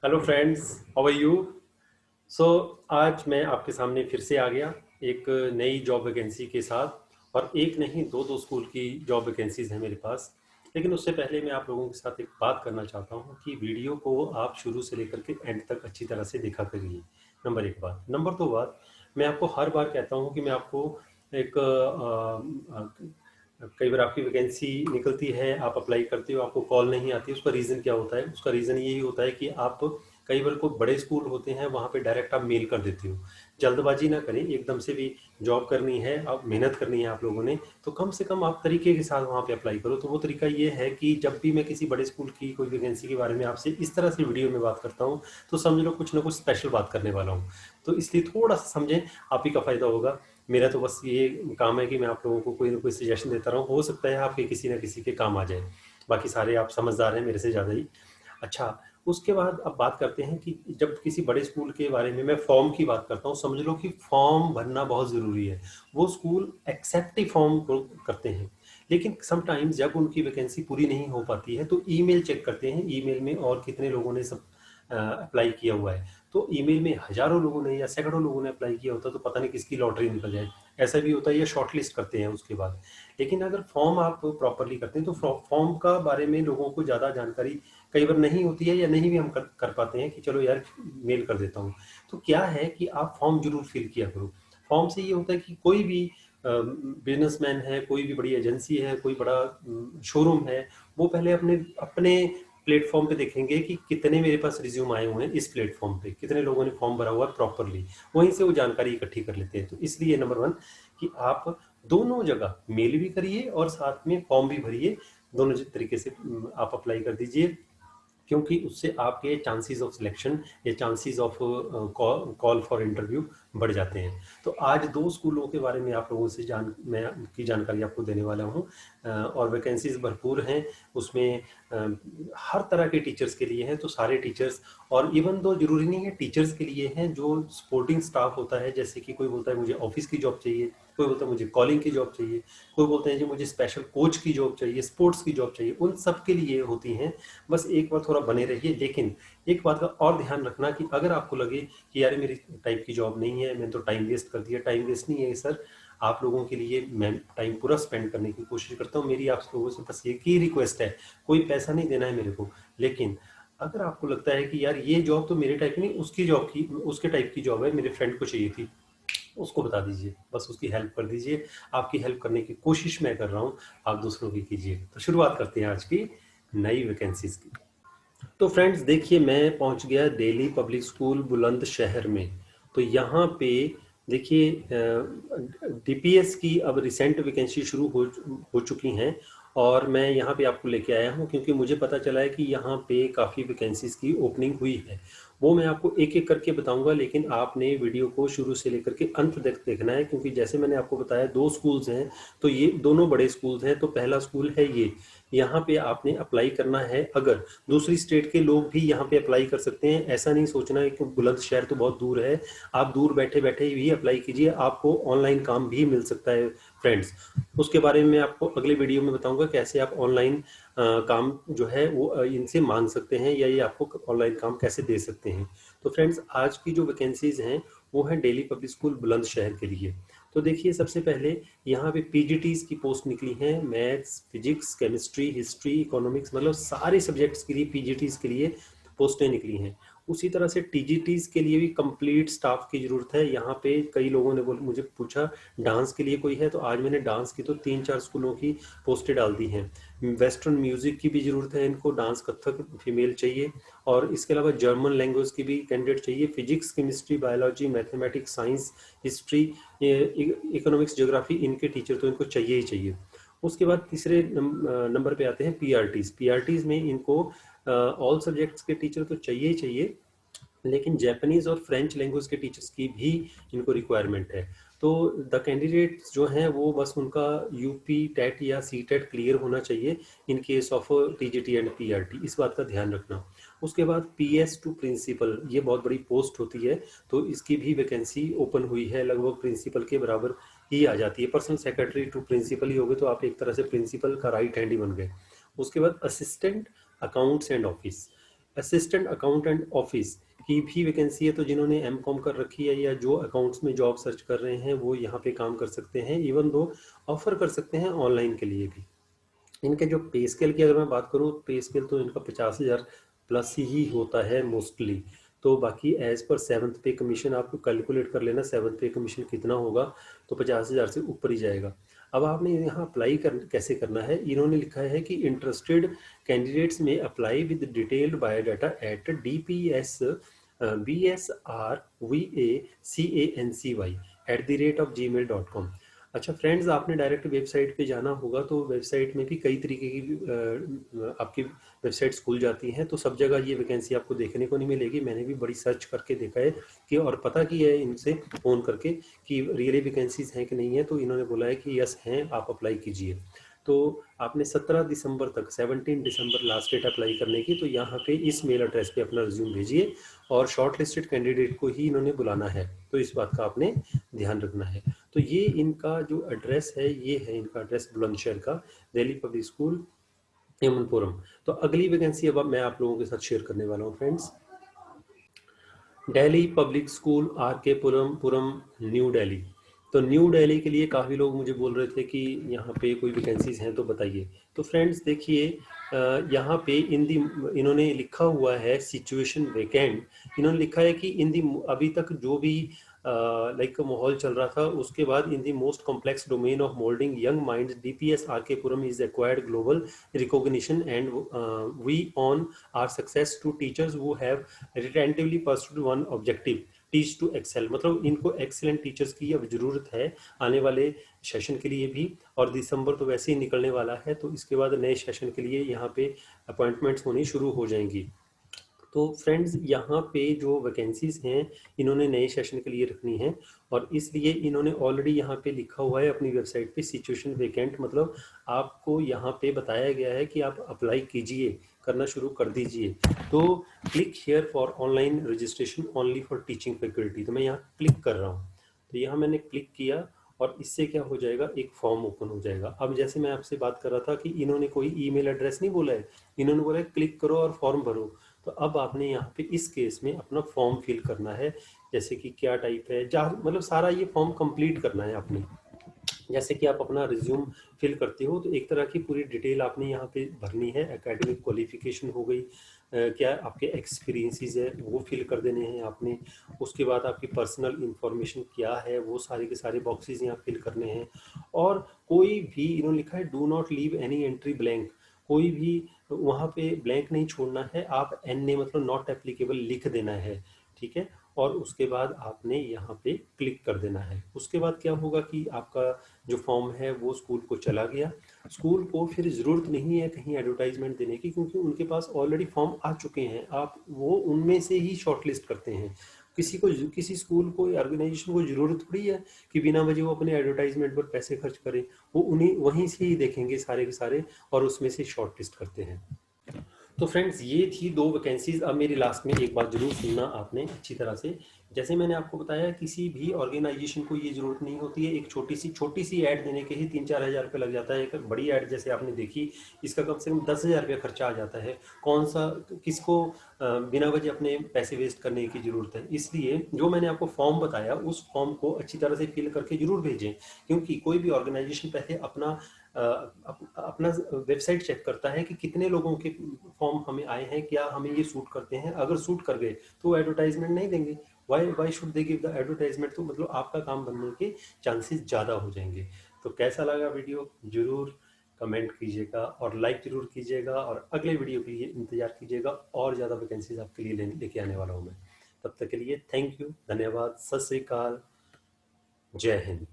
Hello friends, how are you? So आज मैं आपके सामने फिर से आ गया एक नई जॉब वैकेंसी के साथ। और एक नहीं, दो दो स्कूल की जॉब वैकेंसीज हैं मेरे पास। लेकिन उससे पहले मैं आप लोगों के साथ एक बात करना चाहता हूँ कि वीडियो को आप शुरू से लेकर के एंड तक अच्छी तरह से देखा करिए। नंबर एक बात। नंबर दो बात, मैं आपको हर बार कहता हूँ कि मैं आपको एक कई बार आपकी वैकेंसी निकलती है, आप अप्लाई करते हो, आपको कॉल नहीं आती। उसका रीज़न क्या होता है? उसका रीज़न यही होता है कि आप कई बार कोई बड़े स्कूल होते हैं, वहाँ पे डायरेक्ट आप मेल कर देते हो। जल्दबाजी ना करें, एकदम से भी जॉब करनी है, आप मेहनत करनी है आप लोगों ने, तो कम से कम आप तरीके के साथ वहाँ पे अप्लाई करो। तो वो तरीका ये है कि जब भी मैं किसी बड़े स्कूल की कोई वैकेंसी के बारे में आपसे इस तरह से वीडियो में बात करता हूँ, तो समझ लो कुछ ना कुछ स्पेशल बात करने वाला हूँ। तो इसलिए थोड़ा सा समझें, आप ही का फ़ायदा होगा। मेरा तो बस ये काम है कि मैं आप लोगों को कोई ना कोई सजेशन देता रहूँ, हो सकता है आपके किसी ना किसी के काम आ जाए। बाकी सारे आप समझदार हैं मेरे से ज़्यादा ही। अच्छा, उसके बाद अब बात करते हैं कि जब किसी बड़े स्कूल के बारे में मैं फॉर्म की बात करता हूँ, समझ लो कि फॉर्म भरना बहुत ज़रूरी है। वो स्कूल एक्सेप्ट ही फॉर्म को करते हैं, लेकिन समटाइम्स जब उनकी वैकेंसी पूरी नहीं हो पाती है तो ईमेल चेक करते हैं, ईमेल में और कितने लोगों ने सब अप्लाई किया हुआ है। तो ईमेल में हज़ारों लोगों ने या सैकड़ों लोगों ने अप्लाई किया होता तो पता नहीं किसकी लॉटरी निकल जाए। ऐसा भी होता है, या शॉर्टलिस्ट करते हैं उसके बाद। लेकिन अगर फॉर्म आप प्रॉपरली करते हैं तो फॉर्म का बारे में लोगों को ज़्यादा जानकारी कई बार नहीं होती है, या नहीं भी हम कर पाते हैं कि चलो यार मेल कर देता हूँ। तो क्या है कि आप फॉर्म जरूर फिल किया करो। फॉर्म से ये होता है कि कोई भी बिजनेसमैन है, कोई भी बड़ी एजेंसी है, कोई बड़ा शोरूम है, वो पहले अपने अपने प्लेटफॉर्म पे देखेंगे कि कितने मेरे पास रिज्यूम आए हुए हैं, इस प्लेटफॉर्म पे कितने लोगों ने फॉर्म भरा हुआ है प्रॉपरली। वहीं से वो जानकारी इकट्ठी कर लेते हैं। तो इसलिए नंबर वन कि आप दोनों जगह मेल भी करिए और साथ में फॉर्म भी भरिए। दोनों तरीके से आप अप्लाई कर दीजिए, क्योंकि उससे आपके चांसेस ऑफ सिलेक्शन या chances of call for interview बढ़ जाते हैं। तो आज दो स्कूलों के बारे में आप लोगों से मैं की जानकारी आपको देने वाला हूं। और वैकेंसीज भरपूर हैं उसमें। हर तरह के टीचर्स के लिए हैं, तो सारे टीचर्स। और इवन दो जरूरी नहीं है टीचर्स के लिए हैं, जो सपोर्टिंग स्टाफ होता है, जैसे कि कोई बोलता है मुझे ऑफिस की जॉब चाहिए, कोई बोलता है मुझे कॉलिंग की जॉब चाहिए, कोई बोलते हैं जी मुझे स्पेशल कोच की जॉब चाहिए, स्पोर्ट्स की जॉब चाहिए, उन सब के लिए होती हैं। बस एक बार थोड़ा बने रहिए। लेकिन एक बात का और ध्यान रखना कि अगर आपको लगे कि यार मेरी टाइप की जॉब नहीं है, मैंने तो टाइम वेस्ट कर दिया, टाइम वेस्ट नहीं है सर। आप लोगों के लिए मैं टाइम पूरा स्पेंड करने की कोशिश करता हूँ। मेरी आप लोगों से बस एक ही रिक्वेस्ट है, कोई पैसा नहीं देना है मेरे को। लेकिन अगर आपको लगता है कि यार ये जॉब तो मेरे टाइप की नहीं, उसकी जॉब की, उसके टाइप की जॉब है, मेरे फ्रेंड को चाहिए थी, उसको बता दीजिए, बस उसकी हेल्प कर दीजिए। आपकी हेल्प करने की कोशिश मैं कर रहा हूँ, आप दूसरों की कीजिए। तो शुरुआत करते हैं आज की नई वैकेंसीज की। तो फ्रेंड्स देखिए, मैं पहुंच गया दिल्ली पब्लिक स्कूल बुलंदशहर में। तो यहाँ पे देखिए, डीपीएस की अब रिसेंट वैकेंसी शुरू हो चुकी हैं। और मैं यहाँ पे आपको लेके आया हूँ क्योंकि मुझे पता चला है कि यहाँ पे काफ़ी वैकेंसीज की ओपनिंग हुई है। वो मैं आपको एक एक करके बताऊंगा, लेकिन आपने वीडियो को शुरू से लेकर के अंत तक देखना है, क्योंकि जैसे मैंने आपको बताया दो स्कूल्स हैं, तो ये दोनों बड़े स्कूल्स हैं। तो पहला स्कूल है ये, यहाँ पे आपने अप्लाई करना है। अगर दूसरी स्टेट के लोग भी यहाँ पे अप्लाई कर सकते हैं, ऐसा नहीं सोचना है कि बुलंदशहर तो बहुत दूर है। आप दूर बैठे बैठे भी अप्लाई कीजिए, आपको ऑनलाइन काम भी मिल सकता है फ्रेंड्स। उसके बारे में मैं आपको अगले वीडियो में बताऊंगा कैसे आप ऑनलाइन काम जो है वो इनसे मांग सकते हैं, या ये आपको ऑनलाइन काम कैसे दे सकते हैं। तो फ्रेंड्स आज की जो वैकेंसीज हैं वो है दिल्ली पब्लिक स्कूल बुलंदशहर के लिए। तो देखिए, सबसे पहले यहाँ पे पीजीटीज की पोस्ट निकली हैं। Maths, physics, chemistry, history, economics, मतलब सारे सब्जेक्ट्स के लिए पीजीटीज के लिए पोस्टें निकली हैं। उसी तरह से टीजीटीज के लिए भी कंप्लीट स्टाफ की जरूरत है। यहाँ पे कई लोगों ने मुझे पूछा डांस के लिए कोई है, तो आज मैंने डांस की तो 3-4 स्कूलों की पोस्टें डाल दी हैं। वेस्टर्न म्यूजिक की भी जरूरत है इनको, डांस, कथक फीमेल चाहिए। और इसके अलावा जर्मन लैंग्वेज की भी कैंडिडेट चाहिए। Physics, chemistry, biology, mathematics, science, history, economics, geography, इनके टीचर तो इनको चाहिए ही चाहिए। उसके बाद तीसरे नंबर पे आते हैं पीआरटीज। पीआरटीज में इनको ऑल सब्जेक्ट्स के टीचर तो चाहिए ही चाहिए, लेकिन जापानीज और फ्रेंच लैंग्वेज के टीचर्स की भी इनको रिक्वायरमेंट है। तो द कैंडिडेट्स जो हैं वो बस उनका यूपी टेट या सी टेट क्लियर होना चाहिए in case of TGT and PRT, इस बात का ध्यान रखना। उसके बाद पीएस टू प्रिंसिपल, ये बहुत बड़ी पोस्ट होती है, तो इसकी भी वैकेंसी ओपन हुई है। लगभग प्रिंसिपल के बराबर ही आ जाती है। पर्सनल सेक्रेटरी टू प्रिंसिपल ही हो गए तो आप एक तरह से प्रिंसिपल का राइट हैंड ही बन गए। उसके बाद assistant accounts and office, assistant accountant office की भी वैकेंसी है, तो जिन्होंने एमकॉम कर रखी है या जो अकाउंट्स में जॉब सर्च कर रहे हैं वो यहाँ पे काम कर सकते हैं, इवन दो ऑफर कर सकते हैं ऑनलाइन के लिए भी। इनके जो पे स्केल की अगर मैं बात करूँ, पे स्केल तो इनका 50,000 प्लस ही होता है मोस्टली। तो बाकी एज पर सेवन्थ पे कमीशन आप कैलकुलेट कर लेना, सेवन्थ पे कमीशन कितना होगा, तो 50,000 से ऊपर ही जाएगा। अब आपने यहाँ अप्लाई कैसे करना है, इन्होंने लिखा है कि इंटरेस्टेड कैंडिडेट्स में apply with detailed biodata at DPSBSRVACANCY@gmail.com। अच्छा फ्रेंड्स, आपने डायरेक्ट वेबसाइट पे जाना होगा, तो वेबसाइट में भी कई तरीके की आपकी वेबसाइट्स खुल जाती हैं, तो सब जगह ये वैकेंसी आपको देखने को नहीं मिलेगी। मैंने भी बड़ी सर्च करके देखा है कि और पता किया है इनसे फ़ोन करके कि रियली वैकेंसीज हैं कि नहीं है, तो इन्होंने बोला है कि यस हैं, आप अप्लाई कीजिए। तो आपने 17 दिसंबर तक, 17 दिसंबर लास्ट डेट अप्लाई करने की, तो यहाँ पे इस मेल एड्रेस पे अपना रिज्यूम भेजिए और शॉर्ट लिस्टेड कैंडिडेट को ही इन्होंने बुलाना है, तो इस बात का आपने ध्यान रखना है। तो ये इनका जो एड्रेस है, ये है इनका एड्रेस बुलंदशहर का, दिल्ली पब्लिक स्कूल एमनपुरम। तो अगली वैकेंसी अब मैं आप लोगों के साथ शेयर करने वाला हूँ friends. Delhi public school R K Puram new Delhi. तो न्यू दिल्ली के लिए काफ़ी लोग मुझे बोल रहे थे कि यहाँ पे कोई वैकेंसीज हैं तो बताइए। तो फ्रेंड्स देखिए, यहाँ पे इन्होंने लिखा हुआ है सिचुएशन वैकेंट। इन्होंने लिखा है कि अभी तक जो भी लाइक माहौल चल रहा था, उसके बाद in the most complex domain of moulding young minds DPS R K Puram is acquired global recognition and we own our success to teachers who have retentively pursued one objective, teach to excel. मतलब इनको excellent teachers की अब जरूरत है आने वाले session के लिए भी, और दिसंबर तो वैसे ही निकलने वाला है, तो इसके बाद नए सेशन के लिए यहाँ पे अपॉइंटमेंट्स होनी शुरू हो जाएंगी। तो फ्रेंड्स, यहाँ पे जो वैकेंसीज हैं इन्होंने नए सेशन के लिए रखनी है, और इसलिए इन्होंने ऑलरेडी यहाँ पे लिखा हुआ है अपनी वेबसाइट पे सिचुएशन वैकेंट। मतलब आपको यहाँ पे बताया गया है कि आप अप्लाई कीजिए, करना शुरू कर दीजिए। तो click here for online registration only for teaching faculty, तो मैं यहाँ क्लिक कर रहा हूँ। तो यहाँ मैंने क्लिक किया और इससे क्या हो जाएगा, एक फॉर्म ओपन हो जाएगा। अब जैसे मैं आपसे बात कर रहा था कि इन्होंने कोई ईमेल एड्रेस नहीं बोला है, इन्होंने बोला है क्लिक करो और फॉर्म भरो। तो अब आपने यहाँ पे इस केस में अपना फॉर्म फिल करना है, जैसे कि क्या टाइप है, मतलब सारा ये फॉर्म कंप्लीट करना है आपने। जैसे कि आप अपना रिज्यूम फिल करते हो, तो एक तरह की पूरी डिटेल आपने यहाँ पे भरनी है। एकेडमिक क्वालिफिकेशन हो गई, क्या आपके एक्सपीरियंसेस है वो फिल कर देने हैं आपने। उसके बाद आपकी पर्सनल इंफॉर्मेशन क्या है, वो सारे के सारे बॉक्सेस यहाँ फिल करने हैं। और कोई भी, इन्होंने लिखा है do not leave any entry blank, कोई भी वहाँ पे ब्लैंक नहीं छोड़ना है। आप NA मतलब नॉट एप्लीकेबल लिख देना है, ठीक है। और उसके बाद आपने यहाँ पे क्लिक कर देना है। उसके बाद क्या होगा कि आपका जो फॉर्म है वो स्कूल को चला गया। स्कूल को फिर ज़रूरत नहीं है कहीं एडवर्टाइजमेंट देने की, क्योंकि उनके पास ऑलरेडी फॉर्म आ चुके हैं। आप वो उनमें से ही शॉर्टलिस्ट करते हैं। किसी स्कूल को या ऑर्गेनाइजेशन को ज़रूरत थोड़ी है कि बिना वजह वो अपने एडवर्टाइजमेंट पर पैसे खर्च करें। वो उन्हीं वहीं से ही देखेंगे सारे के सारे और उसमें से शॉर्टलिस्ट करते हैं। तो फ्रेंड्स, ये थी दो वैकेंसीज। अब मेरी लास्ट में एक बात जरूर सुनना आपने अच्छी तरह से। जैसे मैंने आपको बताया, किसी भी ऑर्गेनाइजेशन को ये जरूरत नहीं होती है एक छोटी सी ऐड देने के ही 3-4 हज़ार रुपये लग जाता है। एक बड़ी ऐड जैसे आपने देखी, इसका कम से कम 10,000 रुपये खर्चा आ जाता है। कौन सा, किसको बिना वजह अपने पैसे वेस्ट करने की ज़रूरत है। इसलिए जो मैंने आपको फॉर्म बताया, उस फॉर्म को अच्छी तरह से फिल करके जरूर भेजें, क्योंकि कोई भी ऑर्गेनाइजेशन पहले अपना वेबसाइट चेक करता है कि कितने लोगों के फॉर्म हमें आए हैं, क्या हमें ये सूट करते हैं। अगर सूट कर गए तो एडवर्टाइजमेंट नहीं देंगे। Why should they give the advertisement, तो मतलब आपका काम बनने के चांसेस ज़्यादा हो जाएंगे। तो कैसा लगा वीडियो, जरूर कमेंट कीजिएगा और लाइक जरूर कीजिएगा, और अगले वीडियो के लिए इंतजार कीजिएगा। और ज़्यादा वैकेंसीज आपके लिए लेके आने वाला हूँ मैं। तब तक के लिए थैंक यू, धन्यवाद, सत श्री अकाल, जय हिंद।